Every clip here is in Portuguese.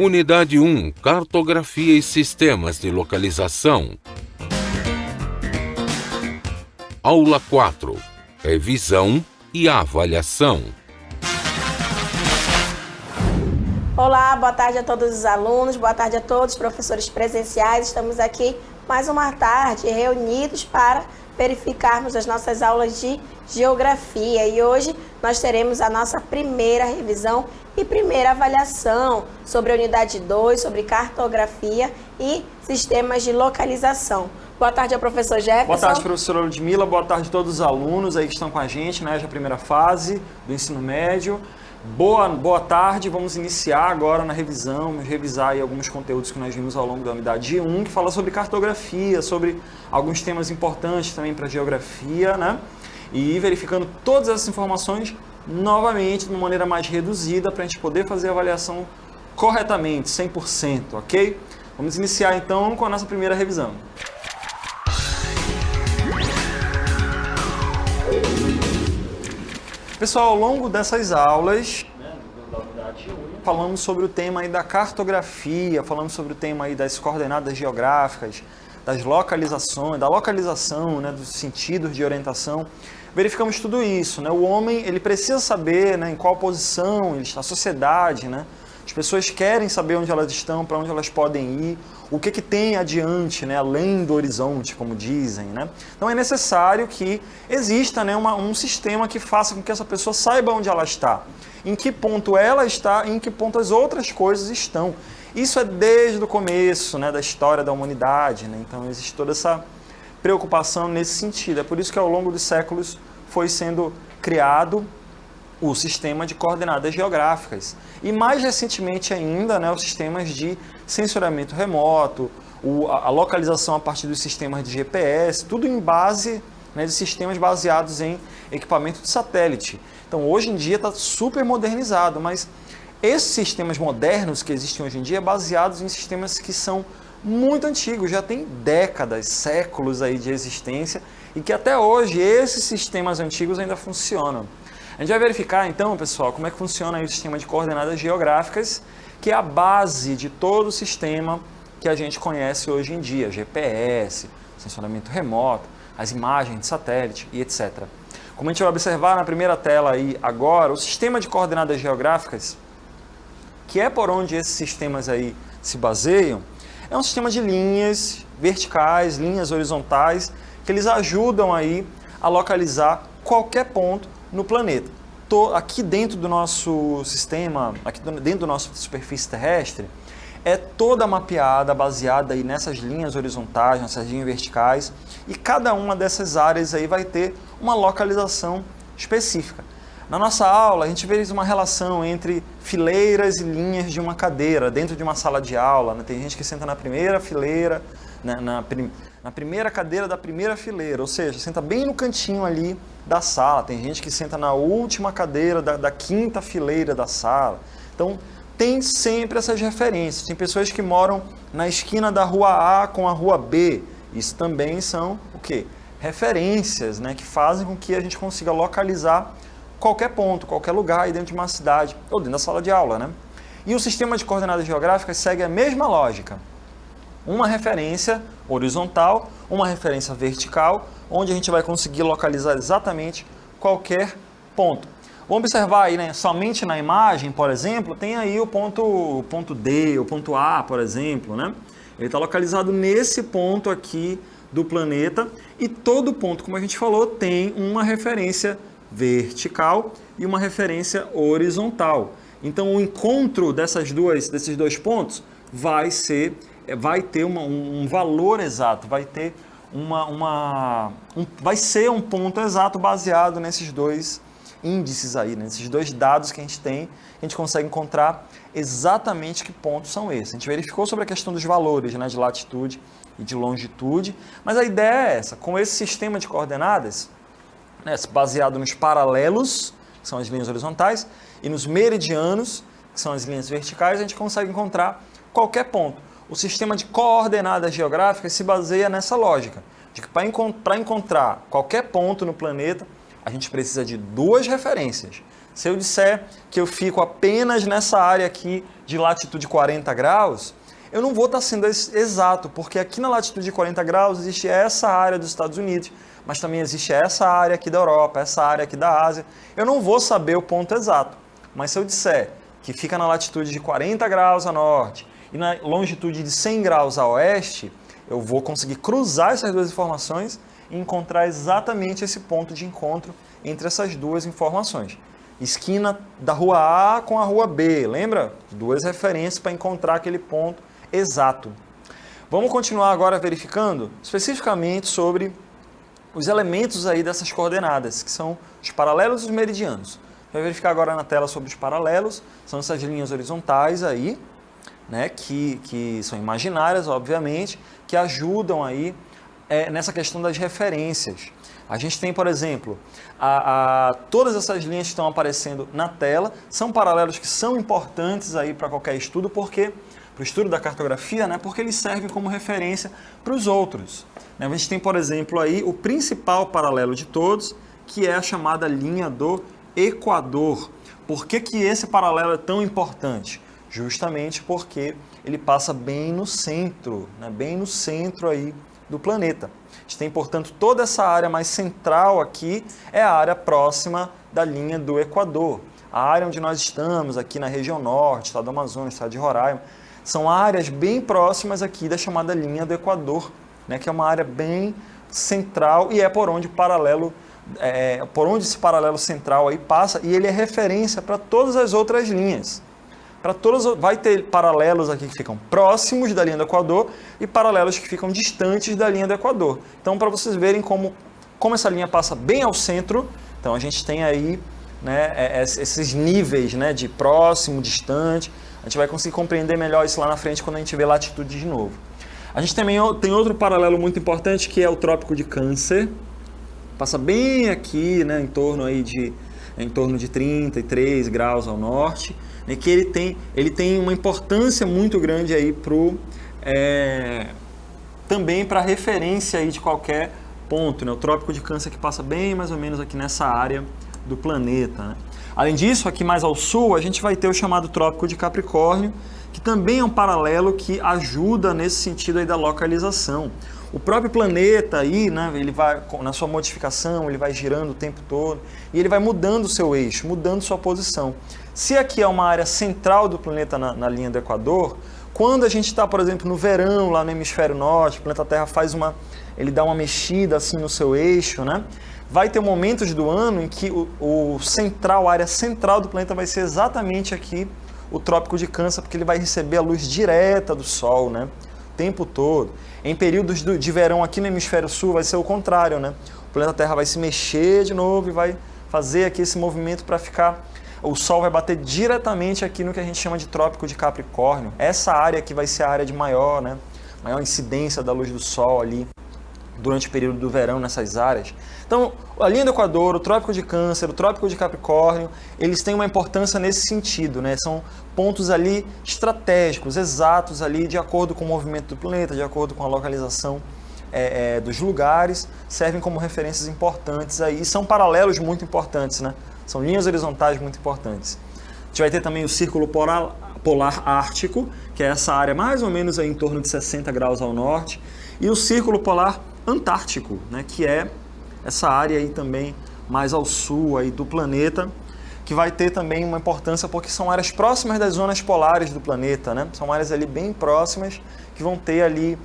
Unidade 1. Cartografia e sistemas de localização. Aula 4. Revisão e avaliação. Olá, boa tarde a todos os alunos, boa tarde a todos os professores presenciais. Estamos aqui mais uma tarde reunidos para verificarmos as nossas aulas de geografia. E hoje nós teremos a nossa primeira revisão e primeira avaliação sobre a unidade 2, sobre cartografia e sistemas de localização. Boa tarde ao professor Jefferson. Boa tarde, professora Ludmila. Boa tarde a todos os alunos aí que estão com a gente, né, já primeira fase do ensino médio. Boa tarde, vamos iniciar agora na revisão, vamos revisar aí alguns conteúdos que nós vimos ao longo da unidade 1, que fala sobre cartografia, sobre alguns temas importantes também para a geografia, né? E verificando todas essas informações novamente de uma maneira mais reduzida para a gente poder fazer a avaliação corretamente, 100%, ok? Vamos iniciar então com a nossa primeira revisão. Pessoal, ao longo dessas aulas, falamos sobre o tema aí da cartografia, falamos sobre o tema aí das coordenadas geográficas, das localizações, da localização, né, dos sentidos de orientação. Verificamos tudo isso, né? O homem, ele precisa saber, né, em qual posição ele está, a sociedade, né? As pessoas querem saber onde elas estão, para onde elas podem ir, o que tem adiante, né, além do horizonte, como dizem, né? Então é necessário que exista, né, um sistema que faça com que essa pessoa saiba onde ela está, em que ponto ela está e em que ponto as outras coisas estão. Isso é desde o começo, né, da história da humanidade, né? Então existe toda essa preocupação nesse sentido. É por isso que ao longo dos séculos foi sendo criado o sistema de coordenadas geográficas. E mais recentemente ainda, né, os sistemas de sensoriamento remoto, a localização a partir dos sistemas de GPS, tudo em base, né, de sistemas baseados em equipamento de satélite. Então hoje em dia está super modernizado, mas esses sistemas modernos que existem hoje em dia baseados em sistemas que são muito antigos, já tem décadas, séculos aí de existência e que até hoje esses sistemas antigos ainda funcionam. A gente vai verificar então, pessoal, como é que funciona aí o sistema de coordenadas geográficas, que é a base de todo o sistema que a gente conhece hoje em dia, GPS, sensoriamento remoto, as imagens de satélite e etc. Como a gente vai observar na primeira tela aí agora, o sistema de coordenadas geográficas, que é por onde esses sistemas aí se baseiam, é um sistema de linhas verticais, linhas horizontais, que eles ajudam aí a localizar qualquer ponto no planeta. Aqui dentro do nosso sistema, aqui dentro da nossa superfície terrestre, é toda mapeada, baseada aí nessas linhas horizontais, nessas linhas verticais, e cada uma dessas áreas aí vai ter uma localização específica. Na nossa aula, a gente vê uma relação entre fileiras e linhas de uma cadeira, dentro de uma sala de aula, né? Tem gente que senta na primeira fileira, né? na primeira cadeira da primeira fileira, ou seja, senta bem no cantinho ali da sala. Tem gente que senta na última cadeira da quinta fileira da sala. Então, tem sempre essas referências. Tem pessoas que moram na esquina da rua A com a rua B. Isso também são o quê? Referências, né, que fazem com que a gente consiga localizar qualquer ponto, qualquer lugar aí dentro de uma cidade ou dentro da sala de aula, né? E o sistema de coordenadas geográficas segue a mesma lógica. Uma referência horizontal, uma referência vertical, onde a gente vai conseguir localizar exatamente qualquer ponto. Vamos observar aí, né, somente na imagem, por exemplo, tem aí o ponto D, o ponto A, por exemplo, né? Ele está localizado nesse ponto aqui do planeta e todo ponto, como a gente falou, tem uma referência vertical e uma referência horizontal. Então o encontro desses dois pontos vai ter um valor exato, vai ter vai ser um ponto exato baseado nesses dois índices aí, nesses dois dados que a gente tem, a gente consegue encontrar exatamente que pontos são esses. A gente verificou sobre a questão dos valores, né, de latitude e de longitude, mas a ideia é essa, com esse sistema de coordenadas, né, baseado nos paralelos, que são as linhas horizontais, e nos meridianos, que são as linhas verticais, a gente consegue encontrar qualquer ponto. O sistema de coordenadas geográficas se baseia nessa lógica, de que para encontrar qualquer ponto no planeta, a gente precisa de duas referências, Se eu disser que eu fico apenas nessa área aqui de latitude 40 graus, eu não vou estar sendo exato, porque aqui na latitude 40 graus existe essa área dos Estados Unidos, mas também existe essa área aqui da Europa, essa área aqui da Ásia. Eu não vou saber o ponto exato, mas se eu disser que fica na latitude de 40 graus a norte e na longitude de 100 graus a oeste, eu vou conseguir cruzar essas duas informações e encontrar exatamente esse ponto de encontro entre essas duas informações. Esquina da rua A com a rua B, lembra? Duas referências para encontrar aquele ponto exato. Vamos continuar agora verificando especificamente sobre os elementos aí dessas coordenadas, que são os paralelos e os meridianos. Vai verificar agora na tela sobre os paralelos, são essas linhas horizontais aí, né, que são imaginárias, obviamente, que ajudam aí nessa questão das referências. A gente tem, por exemplo, todas essas linhas que estão aparecendo na tela, são paralelos que são importantes aí para qualquer estudo, porque para o estudo da cartografia, né, porque eles servem como referência para os outros. A gente tem, por exemplo, aí o principal paralelo de todos, que é a chamada linha do Equador. Por que esse paralelo é tão importante? Justamente porque ele passa bem no centro, né, bem no centro aí do planeta. A gente tem, portanto, toda essa área mais central aqui é a área próxima da linha do Equador. A área onde nós estamos, aqui na região norte, estado do Amazonas, estado de Roraima, são áreas bem próximas aqui da chamada linha do Equador, né, que é uma área bem central e é por onde esse paralelo central aí passa, e ele é referência para todas as outras linhas. Vai ter paralelos aqui que ficam próximos da linha do Equador e paralelos que ficam distantes da linha do Equador. Então, para vocês verem como essa linha passa bem ao centro, então a gente tem aí, né, esses níveis, né, de próximo, distante. A gente vai conseguir compreender melhor isso lá na frente quando a gente vê latitude de novo. A gente também tem outro paralelo muito importante, que é o Trópico de Câncer. Passa bem aqui, né, em torno de 33 graus ao norte, né, que ele tem uma importância muito grande aí também para referência aí de qualquer ponto, né? O Trópico de Câncer que passa bem mais ou menos aqui nessa área do planeta, né? Além disso, aqui mais ao sul, a gente vai ter o chamado Trópico de Capricórnio, que também é um paralelo que ajuda nesse sentido aí da localização. O próprio planeta aí, né, ele vai, na sua modificação, ele vai girando o tempo todo e ele vai mudando o seu eixo, mudando sua posição. Se aqui é uma área central do planeta na linha do Equador, quando a gente está, por exemplo, no verão, lá no hemisfério norte, o planeta Terra ele dá uma mexida assim no seu eixo, né? Vai ter momentos do ano em que a área central do planeta vai ser exatamente aqui o Trópico de Câncer, porque ele vai receber a luz direta do Sol, né, o tempo todo. Em períodos de verão aqui no hemisfério sul vai ser o contrário, né? O planeta Terra vai se mexer de novo e vai fazer aqui esse movimento para o Sol vai bater diretamente aqui no que a gente chama de Trópico de Capricórnio. Essa área aqui vai ser a área de maior incidência da luz do Sol ali durante o período do verão nessas áreas. Então, a linha do Equador, o Trópico de Câncer, o Trópico de Capricórnio, eles têm uma importância nesse sentido, né? São pontos ali estratégicos, exatos ali, de acordo com o movimento do planeta, de acordo com a localização dos lugares, servem como referências importantes aí, e são paralelos muito importantes, né? São linhas horizontais muito importantes. A gente vai ter também o Círculo Polar Ártico, que é essa área mais ou menos aí em torno de 60 graus ao norte, e o Círculo Polar Antártico, né, que é essa área aí também mais ao sul aí do planeta, que vai ter também uma importância porque são áreas próximas das zonas polares do planeta, né? São áreas ali bem próximas que vão ter ali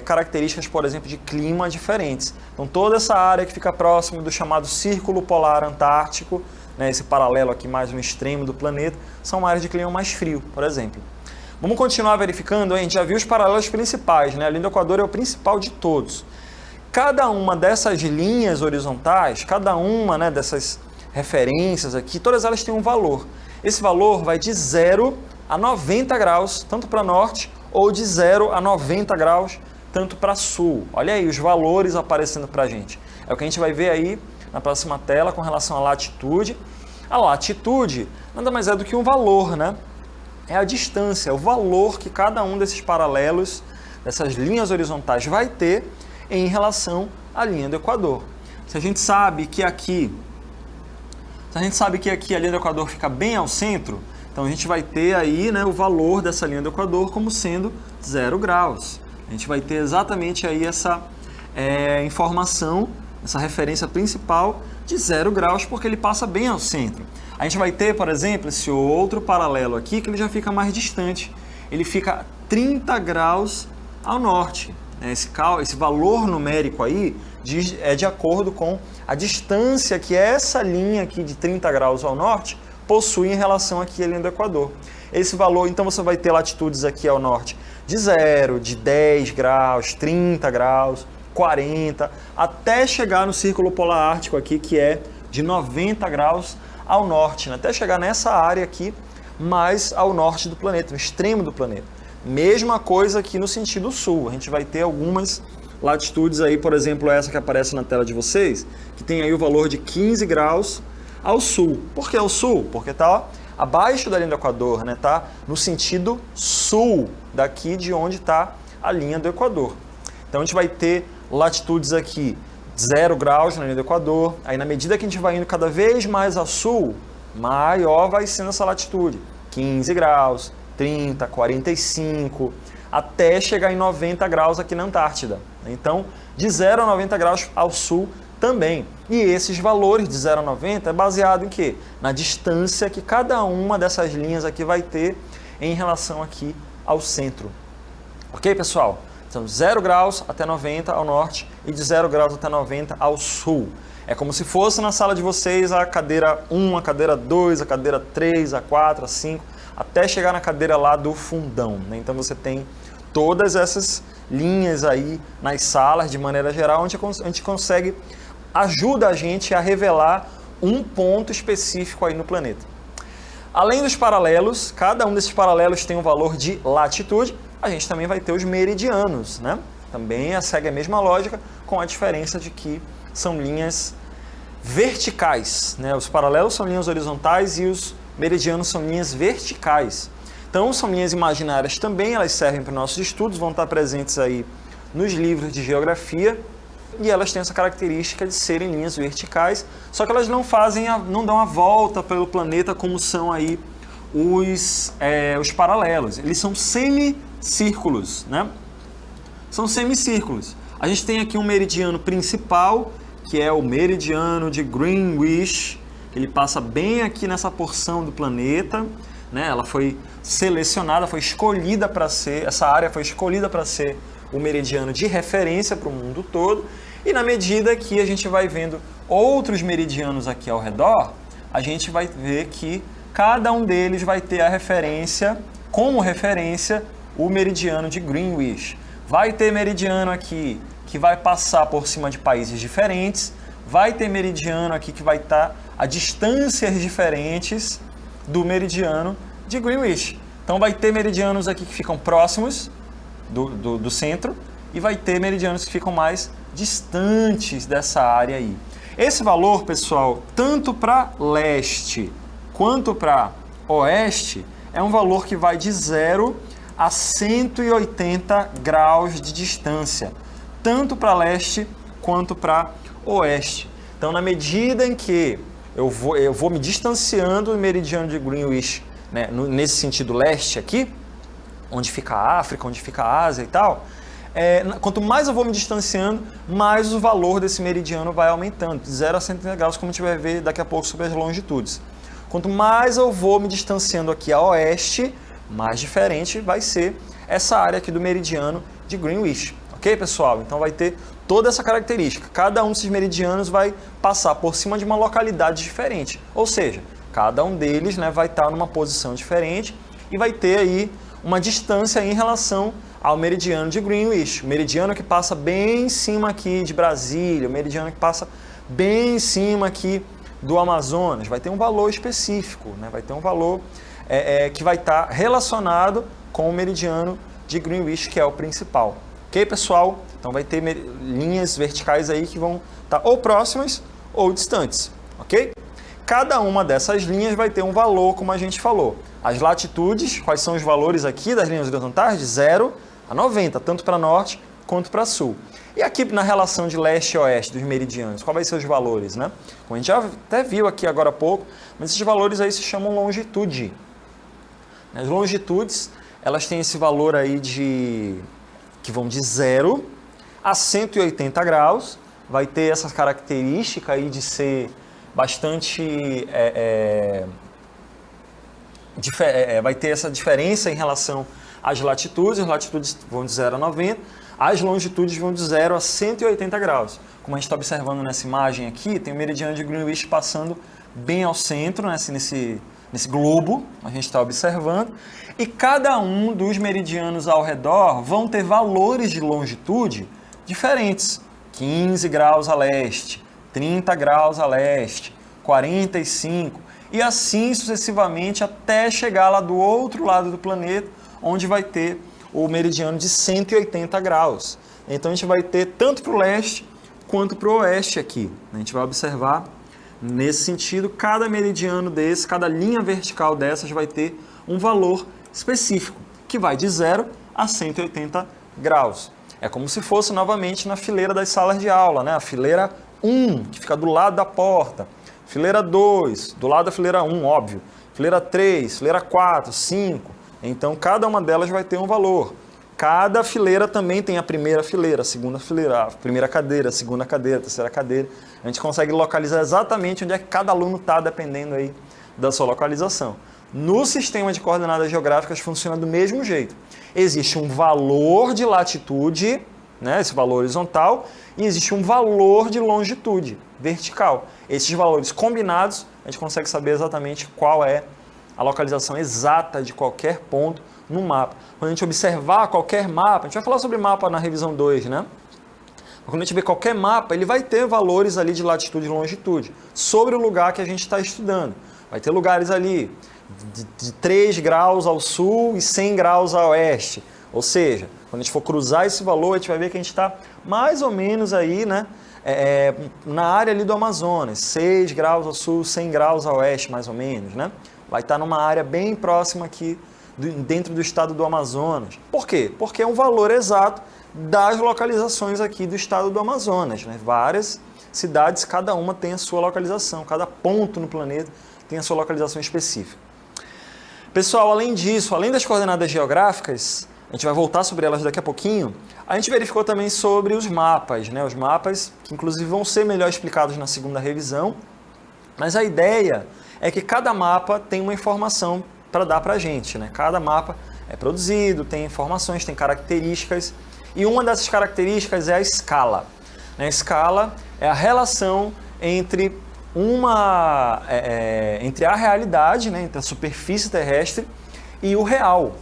características, por exemplo, de clima diferentes. Então toda essa área que fica próximo do chamado Círculo Polar Antártico, né, esse paralelo aqui mais no extremo do planeta, são áreas de clima mais frio, por exemplo. Vamos continuar verificando, a gente já viu os paralelos principais, né? A linha do Equador é o principal de todos. Cada uma dessas linhas horizontais, cada uma, né, dessas referências aqui, todas elas têm um valor. Esse valor vai de 0 a 90 graus, tanto para norte, ou de 0 a 90 graus, tanto para sul. Olha aí os valores aparecendo para a gente. É o que a gente vai ver aí na próxima tela com relação à latitude. A latitude nada mais é do que um valor, né? É a distância, é o valor que cada um desses paralelos, dessas linhas horizontais vai ter em relação à linha do Equador. Se a gente sabe que aqui Então a gente sabe que aqui a linha do Equador fica bem ao centro, então a gente vai ter aí, né, o valor dessa linha do Equador como sendo 0 graus. A gente vai ter exatamente aí essa informação, essa referência principal de 0 graus, porque ele passa bem ao centro. A gente vai ter, por exemplo, esse outro paralelo aqui, que ele já fica mais distante. Ele fica 30 graus ao norte. Esse valor numérico aí é de acordo com a distância que essa linha aqui de 30 graus ao norte possui em relação aqui à linha do Equador. Esse valor, então você vai ter latitudes aqui ao norte de 0, de 10 graus, 30 graus, 40, até chegar no Círculo Polar Ártico aqui, que é de 90 graus ao norte, né? Até chegar nessa área aqui, mais ao norte do planeta, no extremo do planeta. Mesma coisa aqui no sentido sul, a gente vai ter algumas latitudes aí, por exemplo, essa que aparece na tela de vocês, que tem aí o valor de 15 graus ao sul. Por que ao sul? Porque está abaixo da linha do Equador, né? Tá no sentido sul daqui de onde está a linha do Equador. Então a gente vai ter latitudes aqui 0 graus na linha do Equador, aí na medida que a gente vai indo cada vez mais a sul, maior vai sendo essa latitude, 15 graus, 30, 45, até chegar em 90 graus aqui na Antártida. Então, de 0 a 90 graus ao sul também. E esses valores de 0 a 90 é baseado em quê? Na distância que cada uma dessas linhas aqui vai ter em relação aqui ao centro. Ok, pessoal? Então, 0 graus até 90 ao norte e de 0 graus até 90 ao sul. É como se fosse na sala de vocês a cadeira 1, a cadeira 2, a cadeira 3, a 4, a 5, até chegar na cadeira lá do fundão, né? Então você tem todas essas linhas aí nas salas, de maneira geral, onde a gente consegue, ajuda a gente a revelar um ponto específico aí no planeta. Além dos paralelos, cada um desses paralelos tem um valor de latitude, a gente também vai ter os meridianos, né? Também segue a mesma lógica, com a diferença de que são linhas verticais, né? Os paralelos são linhas horizontais e os meridianos são linhas verticais. Então, são linhas imaginárias também, elas servem para os nossos estudos, vão estar presentes aí nos livros de geografia, e elas têm essa característica de serem linhas verticais, só que elas não dão a volta pelo planeta como são aí os paralelos. Eles são semicírculos, né? São semicírculos. A gente tem aqui um meridiano principal, que é o meridiano de Greenwich. Ele passa bem aqui nessa porção do planeta, né? Ela foi selecionada, foi escolhida para ser, essa área foi escolhida para ser o meridiano de referência para o mundo todo. E na medida que a gente vai vendo outros meridianos aqui ao redor, a gente vai ver que cada um deles vai ter a referência, como referência, o meridiano de Greenwich. Vai ter meridiano aqui que vai passar por cima de países diferentes, vai ter meridiano aqui que vai estar a distâncias diferentes do meridiano de Greenwich. Então vai ter meridianos aqui que ficam próximos do centro e vai ter meridianos que ficam mais distantes dessa área aí. Esse valor, pessoal, tanto para leste quanto para oeste, é um valor que vai de 0 a 180 graus de distância, tanto para leste quanto para oeste. Então, na medida em que eu vou me distanciando do meridiano de Greenwich, né, nesse sentido leste aqui, onde fica a África, onde fica a Ásia e tal, quanto mais eu vou me distanciando, mais o valor desse meridiano vai aumentando, de 0 a 180 graus, como a gente vai ver daqui a pouco sobre as longitudes. Quanto mais eu vou me distanciando aqui a oeste, mais diferente vai ser essa área aqui do meridiano de Greenwich. Ok, pessoal? Então vai ter toda essa característica. Cada um desses meridianos vai passar por cima de uma localidade diferente. Ou seja, cada um deles, né, vai estar numa posição diferente e vai ter aí uma distância em relação ao meridiano de Greenwich. O meridiano que passa bem em cima aqui de Brasília, o meridiano que passa bem em cima aqui do Amazonas, vai ter um valor específico, né? Vai ter um valor que vai estar relacionado com o meridiano de Greenwich, que é o principal. Ok, pessoal? Então vai ter linhas verticais aí que vão estar ou próximas ou distantes, ok? Cada uma dessas linhas vai ter um valor, como a gente falou. As latitudes, quais são os valores aqui das linhas horizontais? De 0 a 90, tanto para norte quanto para sul. E aqui na relação de leste e oeste dos meridianos, qual vai ser os valores, né? Como a gente já até viu aqui agora há pouco, mas esses valores aí se chamam longitude. As longitudes, elas têm esse valor aí que vão de 0 a 180 graus, vai ter essa característica aí de ser bastante... vai ter essa diferença em relação às latitudes. As latitudes vão de 0 a 90, as longitudes vão de 0 a 180 graus. Como a gente está observando nessa imagem aqui, tem o meridiano de Greenwich passando bem ao centro, né, nesse globo, a gente está observando, e cada um dos meridianos ao redor vão ter valores de longitude diferentes. 15 graus a leste, 30 graus a leste, 45, e assim sucessivamente até chegar lá do outro lado do planeta, onde vai ter o meridiano de 180 graus. Então a gente vai ter tanto para o leste quanto para o oeste aqui. A gente vai observar nesse sentido, cada meridiano desse, cada linha vertical dessas vai ter um valor específico, que vai de 0 a 180 graus. É como se fosse novamente na fileira das salas de aula, né? A fileira 1, que fica do lado da porta. Fileira 2, do lado da fileira 1, óbvio. Fileira 3, fileira 4, 5. Então, cada uma delas vai ter um valor. Cada fileira também tem a primeira fileira, a segunda fileira, a primeira cadeira, a segunda cadeira, a terceira cadeira. A gente consegue localizar exatamente onde é que cada aluno está, dependendo aí da sua localização. No sistema de coordenadas geográficas funciona do mesmo jeito. Existe um valor de latitude, né, esse valor horizontal, e existe um valor de longitude vertical. Esses valores combinados, a gente consegue saber exatamente qual é a localização exata de qualquer ponto no mapa. Quando a gente observar qualquer mapa, a gente vai falar sobre mapa na revisão 2, né? Quando a gente vê qualquer mapa, ele vai ter valores ali de latitude e longitude sobre o lugar que a gente está estudando. Vai ter lugares ali de 3 graus ao sul e 100 graus a oeste. Ou seja, quando a gente for cruzar esse valor, a gente vai ver que a gente está mais ou menos aí, né, na área ali do Amazonas. 6 graus ao sul, 100 graus a oeste, mais ou menos, né? Vai estar numa área bem próxima aqui, dentro do estado do Amazonas. Por quê? Porque é um valor exato das localizações aqui do estado do Amazonas, né? Várias cidades, cada uma tem a sua localização, cada ponto no planeta tem a sua localização específica. Pessoal, além disso, além das coordenadas geográficas, a gente vai voltar sobre elas daqui a pouquinho, a gente verificou também sobre os mapas, né? Os mapas que inclusive vão ser melhor explicados na segunda revisão, mas a ideia é que cada mapa tem uma informação para dar para a gente, né? Cada mapa é produzido, tem informações, tem características, e uma dessas características é a escala. A escala é a relação entre entre a realidade, né? Entre a superfície terrestre e o real,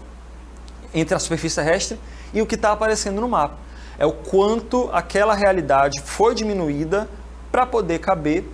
entre a superfície terrestre e o que está aparecendo no mapa. É o quanto aquela realidade foi diminuída para poder caber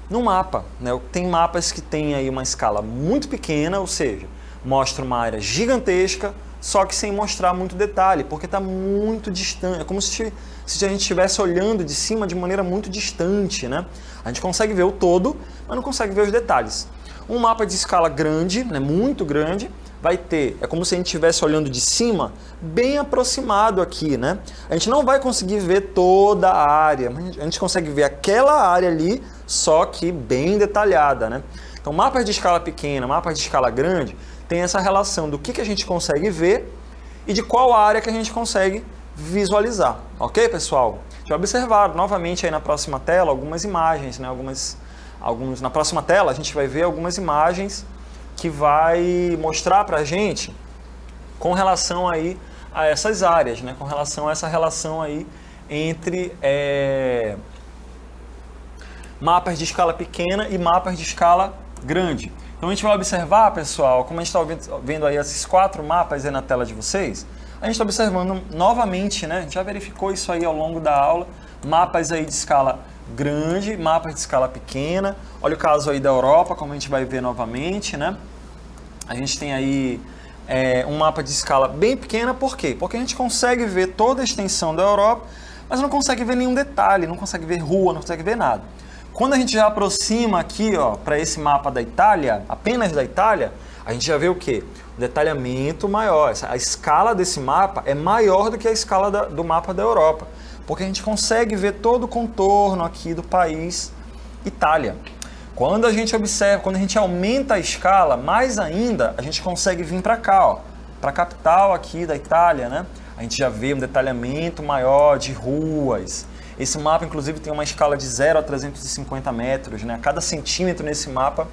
no mapa, né? Tem mapas que têm aí uma escala muito pequena, ou seja, mostra uma área gigantesca, só que sem mostrar muito detalhe, porque está muito distante. É como se a gente estivesse olhando de cima de maneira muito distante, né? A gente consegue ver o todo, mas não consegue ver os detalhes. Um mapa de escala grande, né, muito grande, vai ter, é como se a gente estivesse olhando de cima, bem aproximado aqui, né? A gente não vai conseguir ver toda a área, mas a gente consegue ver aquela área ali, só que bem detalhada, né? Então, mapas de escala pequena, mapas de escala grande, tem essa relação do que a gente consegue ver e de qual área que a gente consegue visualizar. Ok, pessoal? Já observaram novamente aí na próxima tela algumas imagens, né? Na próxima tela a gente vai ver algumas imagens que vai mostrar para a gente com relação aí a essas áreas, né? Com relação a essa relação aí entre mapas de escala pequena e mapas de escala grande. Então a gente vai observar, pessoal, como a gente está vendo aí esses 4 mapas aí na tela de vocês, a gente está observando novamente, né? A gente já verificou isso aí ao longo da aula, mapas aí de escala grande, mapas de escala pequena. Olha o caso aí da Europa, como a gente vai ver novamente, né? A gente tem aí um mapa de escala bem pequena, por quê? Porque a gente consegue ver toda a extensão da Europa, mas não consegue ver nenhum detalhe, não consegue ver rua, não consegue ver nada. Quando a gente já aproxima aqui, ó, para esse mapa da Itália, apenas da Itália, a gente já vê o quê? Um detalhamento maior. A escala desse mapa é maior do que a escala do mapa da Europa. Porque a gente consegue ver todo o contorno aqui do país Itália. Quando a gente observa, quando a gente aumenta a escala, mais ainda, a gente consegue vir para cá, ó, para a capital aqui da Itália, né? A gente já vê um detalhamento maior de ruas. Esse mapa, inclusive, tem uma escala de 0 a 350 metros, né? Cada centímetro nesse mapa,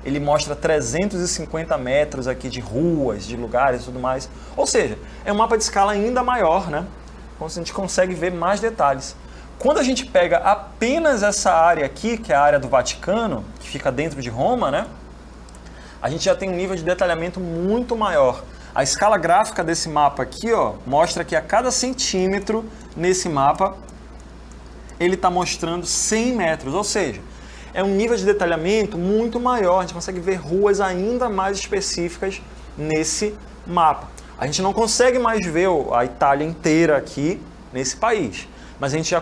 ele mostra 350 metros aqui de ruas, de lugares e tudo mais. Ou seja, é um mapa de escala ainda maior, né? Então a gente consegue ver mais detalhes. Quando a gente pega apenas essa área aqui, que é a área do Vaticano, que fica dentro de Roma, né? A gente já tem um nível de detalhamento muito maior. A escala gráfica desse mapa aqui, ó, mostra que a cada centímetro nesse mapa, ele está mostrando 100 metros, ou seja, é um nível de detalhamento muito maior, a gente consegue ver ruas ainda mais específicas nesse mapa. A gente não consegue mais ver a Itália inteira aqui nesse país, mas a gente não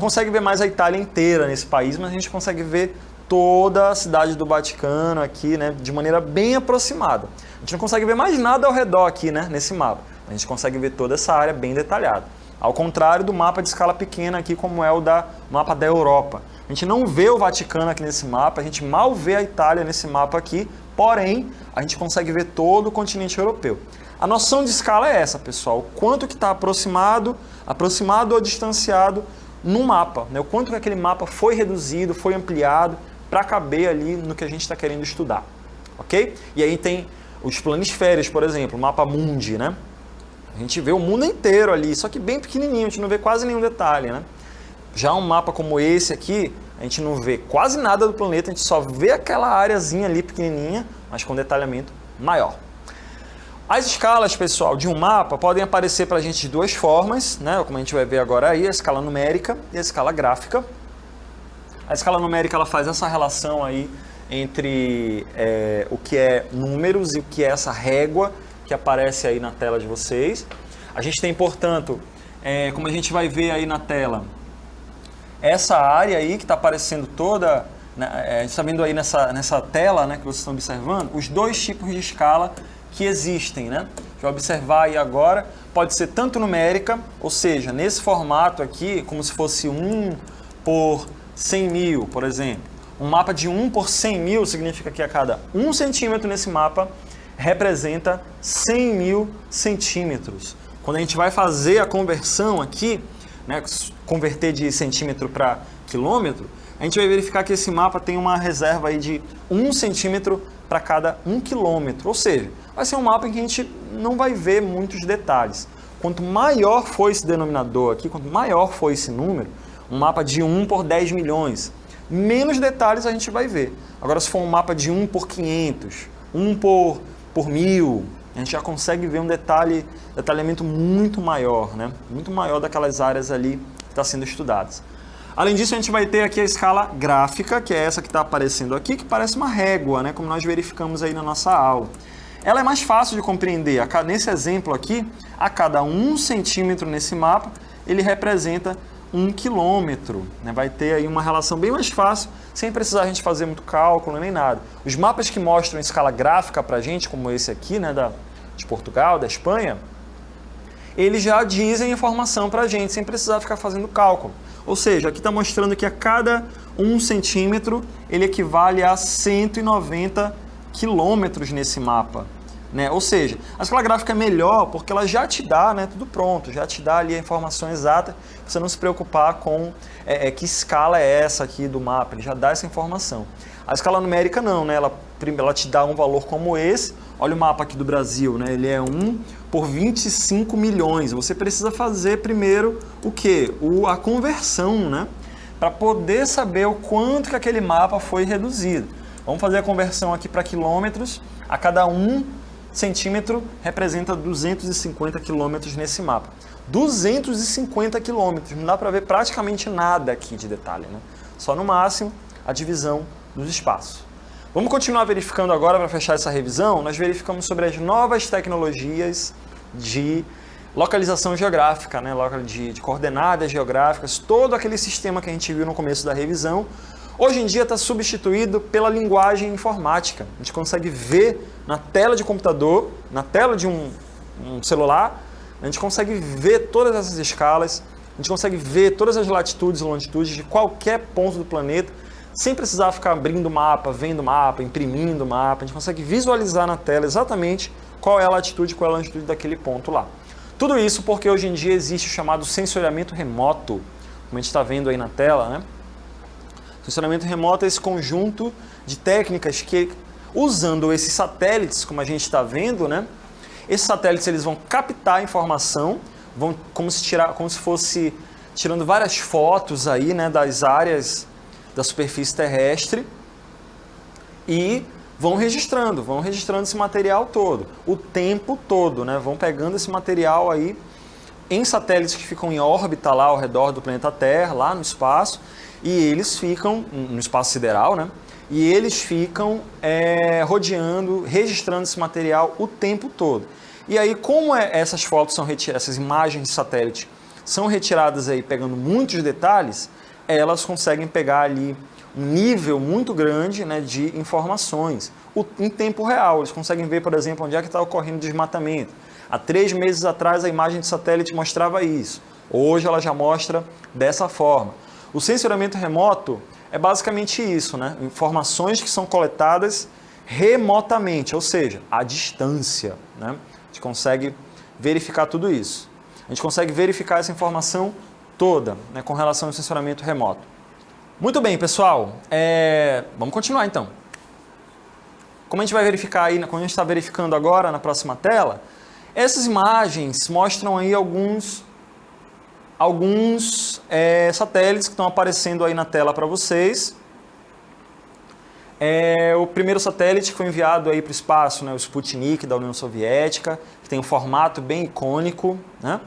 consegue ver mais a Itália inteira nesse país, mas a gente consegue ver toda a cidade do Vaticano aqui, né, de maneira bem aproximada. A gente não consegue ver mais nada ao redor aqui, né, nesse mapa. A gente consegue ver toda essa área bem detalhada. Ao contrário do mapa de escala pequena aqui, como é o mapa da Europa. A gente não vê o Vaticano aqui nesse mapa, a gente mal vê a Itália nesse mapa aqui, porém, a gente consegue ver todo o continente europeu. A noção de escala é essa, pessoal. O quanto que está aproximado ou distanciado no mapa, né? O quanto que aquele mapa foi reduzido, foi ampliado para caber ali no que a gente está querendo estudar, ok? E aí tem os planisférios, por exemplo, o mapa mundi, né? A gente vê o mundo inteiro ali, só que bem pequenininho, a gente não vê quase nenhum detalhe, né? Já um mapa como esse aqui, a gente não vê quase nada do planeta, a gente só vê aquela áreazinha ali pequenininha, mas com detalhamento maior. As escalas, pessoal, de um mapa podem aparecer para a gente de duas formas, né? Como a gente vai ver agora aí, a escala numérica e a escala gráfica. A escala numérica ela faz essa relação aí entre o que é números e o que é essa régua que aparece aí na tela de vocês. A gente tem, portanto, como a gente vai ver aí na tela, essa área aí que está aparecendo toda, né, a gente está vendo aí nessa tela, né, que vocês estão observando, os dois tipos de escala que existem, né? A gente vai observar aí agora, pode ser tanto numérica, ou seja, nesse formato aqui, como se fosse 1 por 100 mil, por exemplo. Um mapa de 1 por 100 mil significa que a cada 1 centímetro nesse mapa representa 100 mil centímetros. Quando a gente vai fazer a conversão aqui, né, converter de centímetro para quilômetro, a gente vai verificar que esse mapa tem uma reserva aí de 1 centímetro para cada 1 quilômetro, ou seja, vai ser um mapa em que a gente não vai ver muitos detalhes. Quanto maior for esse denominador aqui, quanto maior for esse número, um mapa de 1 por 10 milhões, menos detalhes a gente vai ver. Agora, se for um mapa de 1 por 500, 1 por 1000, a gente já consegue ver um detalhamento muito maior, né? Muito maior daquelas áreas ali que estão sendo estudadas. Além disso, a gente vai ter aqui a escala gráfica, que é essa que está aparecendo aqui, que parece uma régua, né? Como nós verificamos aí na nossa aula. Ela é mais fácil de compreender. Nesse exemplo aqui, a cada 1 centímetro nesse mapa, ele representa 1 quilômetro. Né? Vai ter aí uma relação bem mais fácil, sem precisar a gente fazer muito cálculo nem nada. Os mapas que mostram escala gráfica para a gente, como esse aqui, né, de Portugal, da Espanha, eles já dizem informação para a gente, sem precisar ficar fazendo cálculo. Ou seja, aqui está mostrando que a cada 1 centímetro ele equivale a 190 quilômetros nesse mapa. Né? Ou seja, a escala gráfica é melhor porque ela já te dá, né, tudo pronto, já te dá ali a informação exata, você não se preocupar com que escala é essa aqui do mapa, ele já dá essa informação. A escala numérica não, né? Ela te dá um valor como esse. Olha o mapa aqui do Brasil, né? Ele é 1 por 25 milhões. Você precisa fazer primeiro o quê? A conversão, né? Para poder saber o quanto que aquele mapa foi reduzido. Vamos fazer a conversão aqui para quilômetros. A cada 1 centímetro representa 250 quilômetros nesse mapa. 250 quilômetros, não dá para ver praticamente nada aqui de detalhe, né? Só no máximo a divisão dos espaços. Vamos continuar verificando agora, para fechar essa revisão, nós verificamos sobre as novas tecnologias de localização geográfica, né? de coordenadas geográficas, todo aquele sistema que a gente viu no começo da revisão, hoje em dia está substituído pela linguagem informática. A gente consegue ver na tela de computador, na tela de um celular, a gente consegue ver todas essas escalas a gente consegue ver todas as latitudes e longitudes de qualquer ponto do planeta, sem precisar ficar abrindo o mapa, vendo o mapa, imprimindo o mapa. A gente consegue visualizar na tela exatamente qual é a latitude e qual é a longitude daquele ponto lá. Tudo isso porque hoje em dia existe o chamado sensoriamento remoto, como a gente está vendo aí na tela, né? Sensoriamento remoto é esse conjunto de técnicas que, usando esses satélites, como a gente está vendo, né? Esses satélites eles vão captar a informação, vão como se fosse tirando várias fotos aí, né, das áreas da superfície terrestre e vão registrando esse material todo, o tempo todo, né? Vão pegando esse material aí em satélites que ficam em órbita lá ao redor do planeta Terra, lá no espaço, e eles ficam no espaço sideral, né? E eles ficam rodeando, registrando esse material o tempo todo. E aí, como essas fotos são retiradas, essas imagens de satélite são retiradas aí pegando muitos detalhes, elas conseguem pegar ali um nível muito grande, né, de informações em tempo real. Eles conseguem ver, por exemplo, onde é que está ocorrendo desmatamento. Há 3 meses atrás a imagem de satélite mostrava isso. Hoje ela já mostra dessa forma. O sensoriamento remoto é basicamente isso, né? Informações que são coletadas remotamente, ou seja, à distância, né? A gente consegue verificar tudo isso. A gente consegue verificar essa informação toda, né, com relação ao sensoriamento remoto. Muito bem, pessoal. Vamos continuar então. Como a gente vai verificar aí, como a gente está verificando agora na próxima tela, essas imagens mostram aí alguns satélites que estão aparecendo aí na tela para vocês. O primeiro satélite que foi enviado aí para o espaço, né, o Sputnik da União Soviética, que tem um formato bem icônico, né?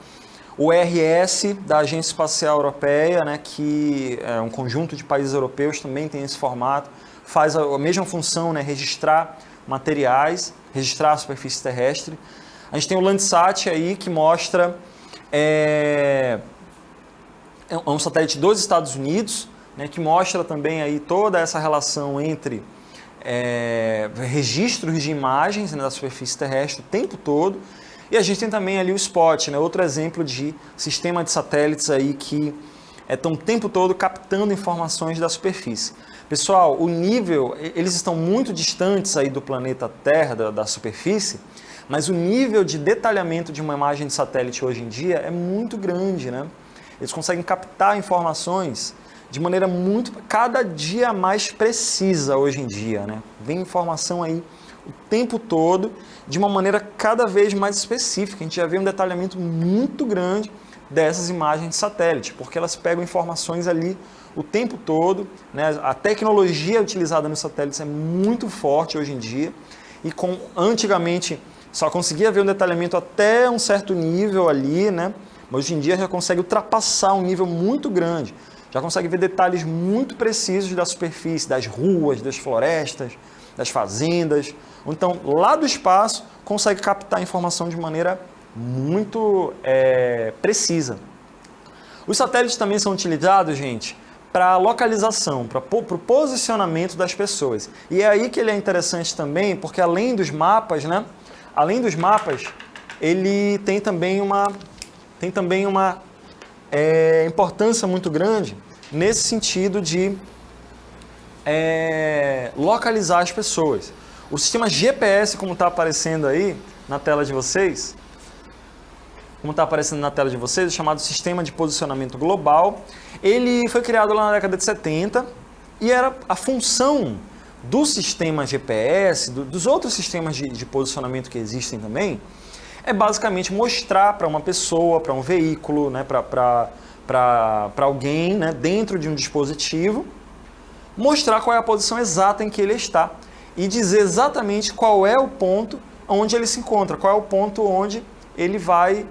O RS da Agência Espacial Europeia, né, que é um conjunto de países europeus, também tem esse formato, faz a mesma função, né, registrar materiais, registrar a superfície terrestre. A gente tem o Landsat aí, que mostra um satélite dos Estados Unidos, né, que mostra também aí toda essa relação entre registros de imagens, né, da superfície terrestre o tempo todo. E a gente tem também ali o SPOT, né, outro exemplo de sistema de satélites aí que estão o tempo todo captando informações da superfície. Pessoal, o nível, eles estão muito distantes aí do planeta Terra, da superfície, mas o nível de detalhamento de uma imagem de satélite hoje em dia é muito grande, né? Eles conseguem captar informações de maneira cada dia mais precisa hoje em dia, né? Vem informação aí o tempo todo de uma maneira cada vez mais específica. A gente já vê um detalhamento muito grande dessas imagens de satélite, porque elas pegam informações ali o tempo todo, né? A tecnologia utilizada nos satélites é muito forte hoje em dia e antigamente só conseguia ver um detalhamento até um certo nível ali, né? Mas hoje em dia já consegue ultrapassar um nível muito grande. Já consegue ver detalhes muito precisos da superfície, das ruas, das florestas, das fazendas. Então, lá do espaço, consegue captar a informação de maneira muito precisa. Os satélites também são utilizados, gente, para localização, para o posicionamento das pessoas. E é aí que ele é interessante também, porque além dos mapas, né? Além dos mapas, ele tem também uma importância muito grande nesse sentido de localizar as pessoas. O sistema GPS, como está aparecendo aí na tela de vocês, é chamado Sistema de Posicionamento Global. Ele foi criado lá na década de 70 e era a função do sistema GPS, dos outros sistemas de posicionamento que existem também, é basicamente mostrar para uma pessoa, para um veículo, né, para alguém, né, dentro de um dispositivo, mostrar qual é a posição exata em que ele está e dizer exatamente qual é o ponto onde ele se encontra, qual é o ponto onde ele vai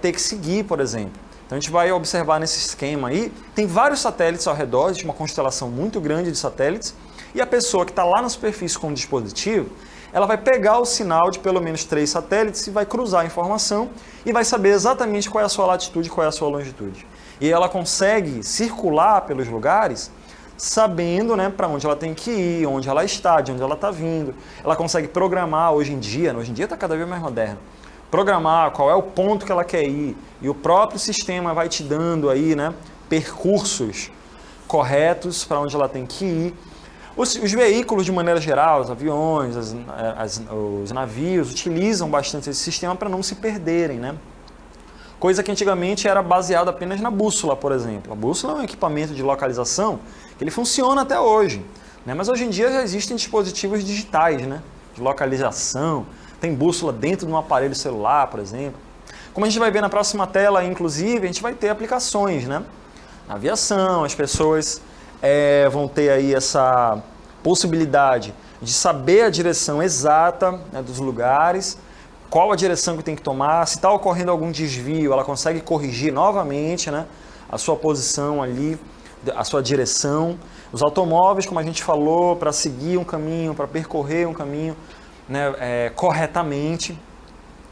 ter que seguir, por exemplo. Então a gente vai observar nesse esquema aí, tem vários satélites ao redor, existe uma constelação muito grande de satélites, e a pessoa que está lá na superfície com o dispositivo, ela vai pegar o sinal de pelo menos 3 satélites e vai cruzar a informação e vai saber exatamente qual é a sua latitude e qual é a sua longitude. E ela consegue circular pelos lugares sabendo, né, para onde ela tem que ir, onde ela está, de onde ela está vindo. Ela consegue programar hoje em dia está cada vez mais moderno, programar qual é o ponto que ela quer ir, e o próprio sistema vai te dando aí, né, percursos corretos para onde ela tem que ir. Os veículos, de maneira geral, os aviões, os navios, utilizam bastante esse sistema para não se perderem, né? Coisa que antigamente era baseada apenas na bússola, por exemplo. A bússola é um equipamento de localização que ele funciona até hoje, né? Mas hoje em dia já existem dispositivos digitais, né, de localização. Tem bússola dentro de um aparelho celular, por exemplo. Como a gente vai ver na próxima tela, inclusive, a gente vai ter aplicações, né? Na aviação, as pessoas vão ter aí essa possibilidade de saber a direção exata, né, dos lugares, qual a direção que tem que tomar, se está ocorrendo algum desvio, ela consegue corrigir novamente, né, a sua posição ali, a sua direção. Os automóveis, como a gente falou, para seguir um caminho, para percorrer um caminho, né, corretamente.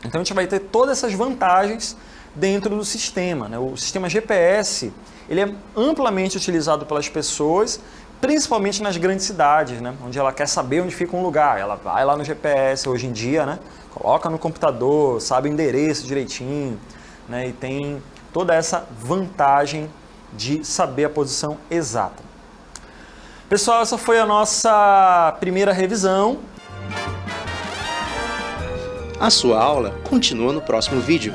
Então a gente vai ter todas essas vantagens dentro do sistema, né? O sistema GPS, ele é amplamente utilizado pelas pessoas, principalmente nas grandes cidades, né, onde ela quer saber onde fica um lugar. Ela vai lá no GPS hoje em dia, né, coloca no computador, sabe o endereço direitinho, né, e tem toda essa vantagem de saber a posição exata. Pessoal, essa foi a nossa primeira revisão. A sua aula continua no próximo vídeo.